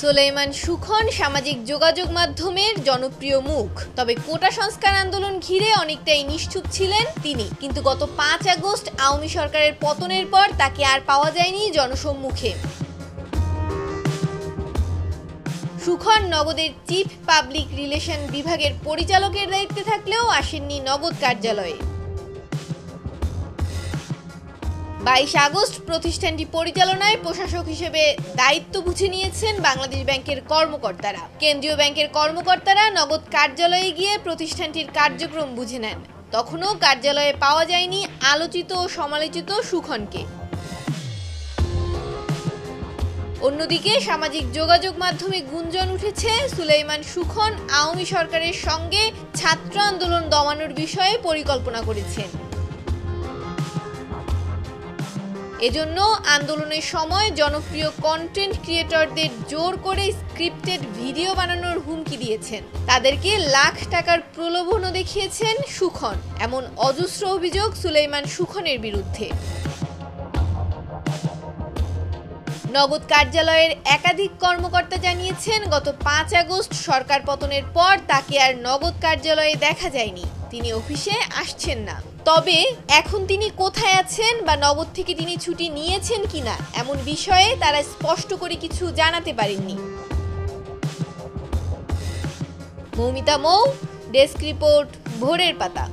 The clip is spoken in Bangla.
সুলাইমান সুখন সামাজিক যোগাযোগ মাধ্যমের জনপ্রিয় মুখ। তবে কোটা সংস্কার আন্দোলন ঘিরে অনেকটাই নিশ্চুপ ছিলেন তিনি। কিন্তু গত 5 আগস্ট আওয়ামী সরকারের পতনের পর তাকে আর পাওয়া যায়নি জনসম্মুখে। সুখন নগদের চিফ পাবলিক রিলেশন বিভাগের পরিচালকের দায়িত্বে থাকলেও আসেননি নগদ কার্যালয়ে। 22 আগস্ট প্রতিষ্ঠানটি পরিচালনায় প্রশাসক হিসেবে দায়িত্ব বুঝে নিয়েছেন বাংলাদেশ ব্যাংকের কর্মকর্তারা। কেন্দ্রীয় ব্যাংকের কর্মকর্তারা নগদ কার্যালয়ে গিয়ে প্রতিষ্ঠানটির কার্যক্রম বুঝে নেন। তখনও কার্যালয়ে পাওয়া যায়নি আলোচিত ও সমালোচিত সুখনকে। অন্যদিকে সামাজিক যোগাযোগ মাধ্যমে গুঞ্জন উঠেছে সুলাইমান সুখন আওয়ামী সরকারের সঙ্গে ছাত্র আন্দোলন দমানোর বিষয়ে পরিকল্পনা করেছেন। এজন্য আন্দোলনের সময় জনপ্রিয় কন্টেন্ট ক্রিয়েটরদের জোর করে স্ক্রিপ্টেড ভিডিও বানানোর হুমকি দিয়েছেন। তাদেরকে লাখ টাকার প্রলোভনও দেখিয়েছেন সুখন। এমন অজস্র অভিযোগ সুলাইমান সুখনের বিরুদ্ধে। নগদ কার্যালয়ের একাধিক কর্মকর্তা জানিয়েছেন, গত 5 আগস্ট সরকার পতনের পর তাকে আর নগদ কার্যালয়ে দেখা যায়নি। তিনি অফিসে আসছেন না। তবে এখন তিনি কোথায় আছেন বা নগদ থেকে তিনি ছুটি নিয়েছেন কিনা এমন বিষয়ে তারা স্পষ্ট করে কিছু জানাতে পারেননি। মৌমিতা মৌ, ডেস্ক রিপোর্ট, ভোরের পাতা।